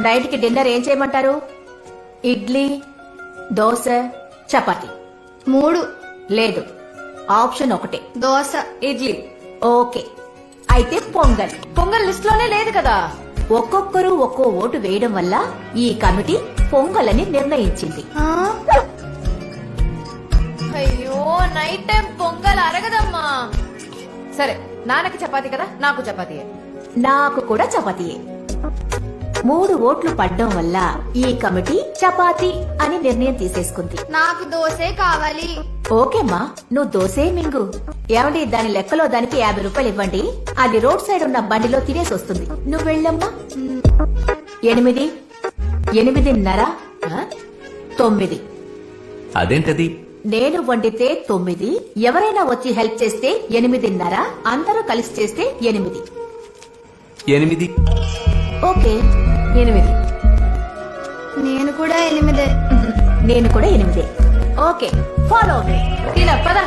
Night కి dinner ఏం చేయమంటారు? ఇడ్లీ, దోశ, చపాతి? 3. లేదు, ఆప్షన్ ఒకటే, దోశ. ఇడ్లీ. ఓకే, అయితే పొంగల్. పొంగల్ లిస్ట్ లోనే లేదు కదా. ఒక్కొక్కరు ఒక్కో ఓటు వేయడం వల్ల ఈ కమిటీ పొంగల్ అని నిర్ణయించింది. ఆ? అయ్యో, నైట్ టైం పొంగల్ అరగదమ్మా. సరే, నాన్నకి చపాతీ కదా, నాకు చపాతీయే. నాకు కూడా చపాతీయే. 3 ఓట్లు పడ్డం వల్ల ఈ కమిటీ చపాతీ అని నిర్ణయం తీసేసుకుంది. నాకు దోశే కావాలి. ఓకేమ్మా, నువ్వు దోసే మింగు. ఏమండి, దాని లెక్కలో దానికి 50 రూపాయలు ఇవ్వండి. అది రోడ్ సైడ్ ఉన్న బండిలో తినేసి వస్తుంది. నువ్వు వెళ్ళమ్మా. 8, 8:30, 9. అదేంటది? నేను వండితే 9, ఎవరైనా వచ్చి హెల్ప్ చేస్తే 8:30, అందరూ కలిసి చేస్తే 8. 8. ఓకే, 8. నేను కూడా 8. నేను కూడా 8. Okay, follow me. తిన పద.